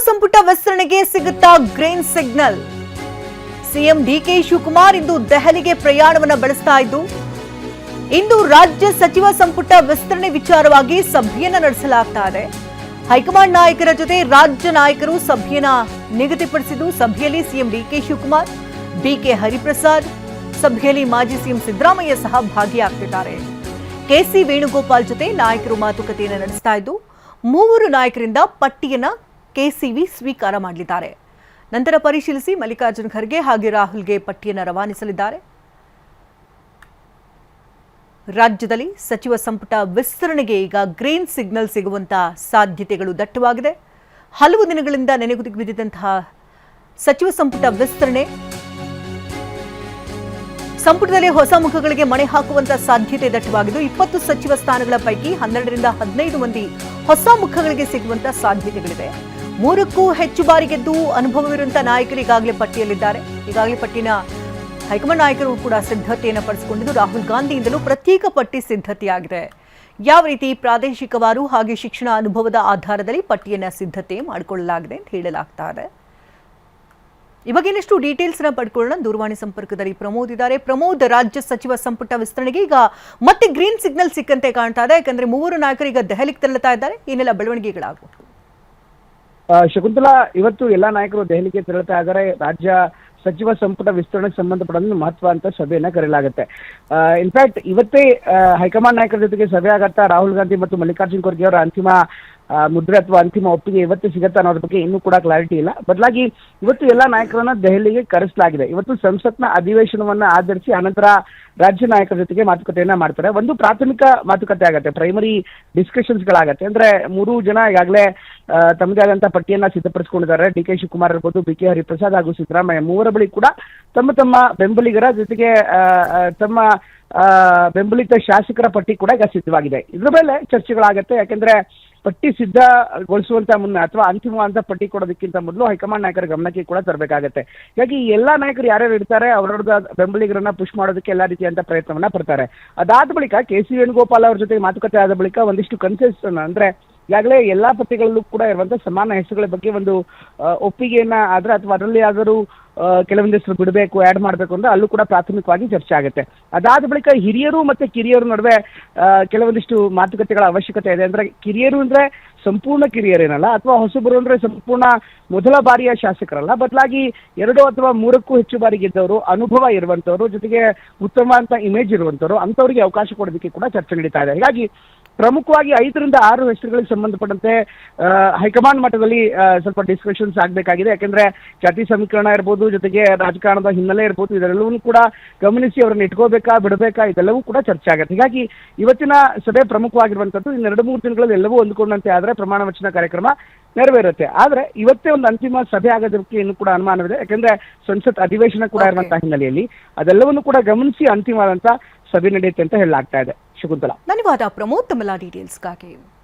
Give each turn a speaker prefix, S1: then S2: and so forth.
S1: ಸಂಪುಟ ವಿಸ್ತರಣೆಗೆ ಸಿಗುತ್ತಾ green signal. CM DK Shivakumar ಇಂದು ದೆಹಲಿಗೆ ಪ್ರಯಾಣವನ್ನು ಬೆಳೆಸ್ತಾ ಇದ್ದು, ಇಂದು ರಾಜ್ಯ ಸಚಿವ ಸಂಪುಟ ವಿಸ್ತರಣೆ ವಿಚಾರವಾಗಿ ಸಭೆಯನ್ನ ನಡೆಸಲಾಗ್ತಾ ಇದೆ. ಹೈಕಮಾಂಡ್ ನಾಯಕರ ಜೊತೆ ರಾಜ್ಯ ನಾಯಕರು ಸಭೆಯನ್ನ ನಿಗದಿಪಡಿಸಿದ್ದು, ಸಭೆಯಲ್ಲಿ CM DK Shivakumar, BK Hariprasad, ಸಭೆಯಲ್ಲಿ ಮಾಜಿ ಸಿಎಂ ಸಿದ್ದರಾಮಯ್ಯ ಸಹ ಭಾಗಿಯಾಗ್ತಿದ್ದಾರೆ. ಕೆಸಿ ವೇಣುಗೋಪಾಲ್ ಜೊತೆ ನಾಯಕರು ಮಾತುಕತೆಯನ್ನು ನಡೆಸ್ತಾ ಇದ್ದು, ಮೂವರು ನಾಯಕರಿಂದ ಪಟ್ಟಿಯನ್ನ ಕೆಸಿವಿ ಸ್ವೀಕಾರ ಮಾಡಲಿದ್ದಾರೆ. ನಂತರ ಪರಿಶೀಲಿಸಿ ಮಲ್ಲಿಕಾರ್ಜುನ್ ಖರ್ಗೆ ಹಾಗೆ ರಾಹುಲ್ಗೆ ಪಟ್ಟಿಯನ್ನು ರವಾನಿಸಲಿದ್ದಾರೆ. ರಾಜ್ಯದಲ್ಲಿ ಸಚಿವ ಸಂಪುಟ ವಿಸ್ತರಣೆಗೆ ಈಗ ಗ್ರೀನ್ ಸಿಗ್ನಲ್ ಸಿಗುವಂತಹ ಸಾಧ್ಯತೆಗಳು ದಟ್ಟವಾಗಿದೆ. ಹಲವು ದಿನಗಳಿಂದ ನೆನೆಗುದಿಗೆ ಬಿದ್ದಿದ್ದಂತಹ ಸಚಿವ ಸಂಪುಟ ವಿಸ್ತರಣೆ ಸಂಪುಟದಲ್ಲಿ ಹೊಸ ಮುಖಗಳಿಗೆ ಮಣೆ ಹಾಕುವಂತಹ ಸಾಧ್ಯತೆ ದಟ್ಟವಾಗಿದ್ದು, 20 ಸಚಿವ ಸ್ಥಾನಗಳ ಪೈಕಿ 12 ರಿಂದ 15 ಮಂದಿ ಹೊಸ ಮುಖಗಳಿಗೆ ಸಿಗುವಂತಹ ಸಾಧ್ಯತೆಗಳಿವೆ. 3ಕ್ಕೂ ಹೆಚ್ಚು ಬಾರಿ ಗೆದ್ದು ಅನುಭವವಿರುವಂತಹ ನಾಯಕರು ಈಗಾಗಲೇ ಪಟ್ಟಿಯಲ್ಲಿದ್ದಾರೆ. ಈಗಾಗಲೇ ಪಟ್ಟಿನ ಹೈಕಮಾಂಡ್ ನಾಯಕರು ಕೂಡ ಸಿದ್ಧತೆಯನ್ನು ಪಡಿಸಿಕೊಂಡಿದ್ದು, ರಾಹುಲ್ ಗಾಂಧಿಯಿಂದಲೂ ಪ್ರತ್ಯೇಕ ಪಟ್ಟಿ ಸಿದ್ಧತೆಯಾಗಿದೆ. ಯಾವ ರೀತಿ ಪ್ರಾದೇಶಿಕವಾರು ಹಾಗೆ ಶಿಕ್ಷಣ ಅನುಭವದ ಆಧಾರದಲ್ಲಿ ಪಟ್ಟಿಯನ್ನ ಸಿದ್ಧತೆ ಮಾಡಿಕೊಳ್ಳಲಾಗಿದೆ ಅಂತ ಹೇಳಲಾಗ್ತಾ ಇದೆ. ಇವಾಗ ಇನ್ನಷ್ಟು ಡೀಟೇಲ್ಸ್ ನ ಪಡ್ಕೊಳ್ಳೋಣ. ದೂರವಾಣಿ ಸಂಪರ್ಕದಲ್ಲಿ ಪ್ರಮೋದ್ ಇದ್ದಾರೆ. ಪ್ರಮೋದ್, ರಾಜ್ಯ ಸಚಿವ ಸಂಪುಟ ವಿಸ್ತರಣೆಗೆ ಈಗ ಮತ್ತೆ ಗ್ರೀನ್ ಸಿಗ್ನಲ್ ಸಿಕ್ಕಂತೆ ಕಾಣ್ತಾ ಇದೆ. ಯಾಕಂದ್ರೆ ಮೂವರು ನಾಯಕರು ಈಗ ದೆಹಲಿಗೆ ತೆರಳುತ್ತಾ ಇದ್ದಾರೆ. ಏನೆಲ್ಲ ಬೆಳವಣಿಗೆಗಳಾಗುವ?
S2: ಶಕುಂತಲಾ, ಇವತ್ತು ಎಲ್ಲಾ ನಾಯಕರು ದೆಹಲಿಗೆ ತೆರಳುತ್ತಾ ಇದ್ದಾರೆ. ರಾಜ್ಯ ಸಚಿವ ಸಂಪುಟ ವಿಸ್ತರಣೆಗೆ ಸಂಬಂಧಪಟ್ಟ ಮಹತ್ವ ಅಂತ ಸಭೆಯನ್ನ ಕರೆಯಲಾಗುತ್ತೆ. ಇನ್ಫ್ಯಾಕ್ಟ್ ಇವತ್ತೇ ಹೈಕಮಾಂಡ್ ನಾಯಕರ ಜೊತೆಗೆ ಸಭೆ ಆಗತ್ತಾ, ರಾಹುಲ್ ಗಾಂಧಿ ಮತ್ತು ಮಲ್ಲಿಕಾರ್ಜುನ್ ಖರ್ಗೆ ಅವರ ಅಂತಿಮ ಮುದ್ರೆ ಅಥವಾ ಅಂತಿಮ ಒಪ್ಪಿಗೆ ಇವತ್ತು ಸಿಗತ್ತಾ ಅನ್ನೋದ್ರ ಬಗ್ಗೆ ಇನ್ನೂ ಕೂಡ ಕ್ಲಾರಿಟಿ ಇಲ್ಲ. ಬದಲಾಗಿ ಇವತ್ತು ಎಲ್ಲಾ ನಾಯಕರನ್ನ ದೆಹಲಿಗೆ ಕರೆಸಲಾಗಿದೆ. ಇವತ್ತು ಸಂಸತ್ನ ಅಧಿವೇಶನವನ್ನ ಆಧರಿಸಿ ಅನಂತರ ರಾಜ್ಯ ನಾಯಕರ ಜೊತೆಗೆ ಮಾತುಕತೆಯನ್ನ ಮಾಡ್ತಾರೆ. ಒಂದು ಪ್ರಾಥಮಿಕ ಮಾತುಕತೆ ಆಗತ್ತೆ, ಪ್ರೈಮರಿ ಡಿಸ್ಕಷನ್ಸ್ ಗಳಾಗತ್ತೆ. ಅಂದ್ರೆ ಮೂರು ಜನ ಈಗಾಗಲೇ ತಮ್ಮದೇ ಆದಂತಹ ಪಟ್ಟಿಯನ್ನ ಸಿದ್ಧಪಡಿಸಿಕೊಂಡಿದ್ದಾರೆ. ಡಿ ಕೆ ಶಿವಕುಮಾರ್ ಇರ್ಬೋದು, ಬಿ ಕೆ ಹರಿಪ್ರಸಾದ್ ಹಾಗೂ ಸಿದ್ದರಾಮಯ್ಯ ಮೂವರ ಬಳಿ ಕೂಡ ತಮ್ಮ ತಮ್ಮ ಬೆಂಬಲಿಗರ ಜೊತೆಗೆ ತಮ್ಮ ಬೆಂಬಲಿತ ಶಾಸಕರ ಪಟ್ಟಿ ಕೂಡ ಈಗ ಸಿದ್ಧವಾಗಿದೆ. ಇದ್ರ ಮೇಲೆ ಚರ್ಚೆಗಳಾಗತ್ತೆ. ಯಾಕೆಂದ್ರೆ ಪಟ್ಟಿ ಸಿದ್ಧಗೊಳಿಸುವಂತ ಮುನ್ನ ಅಥವಾ ಅಂತಿಮವಾದಂತ ಪಟ್ಟಿ ಕೊಡೋದಕ್ಕಿಂತ ಮೊದಲು ಹೈಕಮಾಂಡ್ ನಾಯಕರ ಗಮನಕ್ಕೆ ಕೂಡ ತರಬೇಕಾಗತ್ತೆ. ಹೀಗಾಗಿ ಎಲ್ಲಾ ನಾಯಕರು ಯಾರ್ಯಾರು ಇರ್ತಾರೆ ಅವರವ್ರದ ಬೆಂಬಲಿಗರನ್ನ ಪುಷ್ ಮಾಡೋದಕ್ಕೆ ಎಲ್ಲಾ ರೀತಿಯಂತ ಪ್ರಯತ್ನವನ್ನ ಪಡ್ತಾರೆ. ಅದಾದ ಬಳಿಕ ಕೆಸಿ ವೇಣುಗೋಪಾಲ್ ಅವ್ರ ಜೊತೆ ಮಾತುಕತೆ ಆದ ಬಳಿಕ ಒಂದಿಷ್ಟು ಕನ್ಸೆಷನ್, ಅಂದ್ರೆ ಈಗಾಗಲೇ ಎಲ್ಲಾ ಪಟ್ಟಿಗಳಲ್ಲೂ ಕೂಡ ಇರುವಂತಹ ಸಮಾನ ಹೆಸರುಗಳ ಬಗ್ಗೆ ಒಂದು ಒಪ್ಪಿಗೆಯನ್ನ ಆದ್ರೆ ಅಥವಾ ಅದರಲ್ಲಿ ಯಾವ್ದಾದ್ರು ಕೆಲವೊಂದಿಷ್ಟು ಬಿಡಬೇಕು, ಆ್ಯಡ್ ಮಾಡಬೇಕು ಅಂದ್ರೆ ಅಲ್ಲೂ ಕೂಡ ಪ್ರಾಥಮಿಕವಾಗಿ ಚರ್ಚೆ ಆಗುತ್ತೆ. ಅದಾದ ಬಳಿಕ ಹಿರಿಯರು ಮತ್ತೆ ಕಿರಿಯರು ನಡುವೆ ಕೆಲವೊಂದಿಷ್ಟು ಮಾತುಕತೆಗಳ ಅವಶ್ಯಕತೆ ಇದೆ. ಅಂದ್ರೆ ಕಿರಿಯರು ಅಂದ್ರೆ ಸಂಪೂರ್ಣ ಕಿರಿಯರೇನಲ್ಲ, ಅಥವಾ ಹೊಸಬರು ಅಂದ್ರೆ ಸಂಪೂರ್ಣ ಮೊದಲ ಬಾರಿಯ ಶಾಸಕರಲ್ಲ, ಬದಲಾಗಿ 2 ಅಥವಾ 3ಕ್ಕೂ ಹೆಚ್ಚು ಬಾರಿ ಗೆದ್ದವರು, ಅನುಭವ ಇರುವಂತವರು, ಜೊತೆಗೆ ಉತ್ತಮ ಅಂತ ಇಮೇಜ್ ಇರುವಂತವರು, ಅಂತವರಿಗೆ ಅವಕಾಶ ಕೊಡೋದಕ್ಕೆ ಕೂಡ ಚರ್ಚೆ ನಡೀತಾ ಇದೆ. ಹೀಗಾಗಿ ಪ್ರಮುಖವಾಗಿ 5 ರಿಂದ 6 ಹೆಸರುಗಳಿಗೆ ಸಂಬಂಧಪಟ್ಟಂತೆ ಹೈಕಮಾಂಡ್ ಮಟ್ಟದಲ್ಲಿ ಸ್ವಲ್ಪ ಡಿಸ್ಕಷನ್ಸ್ ಆಗಬೇಕಾಗಿದೆ. ಯಾಕೆಂದ್ರೆ ಜಾತಿ ಸಮೀಕರಣ ಇರ್ಬೋದು, ಜೊತೆಗೆ ರಾಜಕಾರಣದ ಹಿನ್ನೆಲೆ ಇರ್ಬೋದು, ಇದೆಲ್ಲವೂ ಕೂಡ ಗಮನಿಸಿ ಅವರನ್ನು ಇಟ್ಕೋಬೇಕಾ ಬಿಡಬೇಕಾ ಇದೆಲ್ಲವೂ ಕೂಡ ಚರ್ಚೆ ಆಗುತ್ತೆ. ಹೀಗಾಗಿ ಇವತ್ತಿನ ಸಭೆ ಪ್ರಮುಖವಾಗಿರುವಂತದ್ದು. ಇನ್ನು 2-3 ದಿನಗಳಲ್ಲಿ ಎಲ್ಲವೂ ಹೊಂದಿಕೊಂಡಂತೆ ಆದ್ರೆ ಪ್ರಮಾಣ ವಚನ ಕಾರ್ಯಕ್ರಮ ನೆರವೇರುತ್ತೆ. ಆದ್ರೆ ಇವತ್ತೇ ಒಂದು ಅಂತಿಮ ಸಭೆ ಆಗೋದಕ್ಕೆ ಇನ್ನೂ ಕೂಡ ಅನುಮಾನವಿದೆ. ಯಾಕೆಂದ್ರೆ ಸಂಸತ್ ಅಧಿವೇಶನ ಕೂಡ ಇರುವಂತಹ ಹಿನ್ನೆಲೆಯಲ್ಲಿ ಅದೆಲ್ಲವನ್ನು ಕೂಡ ಗಮನಿಸಿ ಅಂತಿಮವಾದಂತ ಸಭೆ ನಡೆಯುತ್ತೆ ಅಂತ ಹೇಳಲಾಗ್ತಾ ಇದೆ. ಶಕುಂತಲಾ,
S1: ಧನ್ಯವಾದ ಪ್ರಮೋದ್, ತಮ್ಮೆಲ್ಲ ಡೀಟೇಲ್ಸ್ಗಾಗಿ.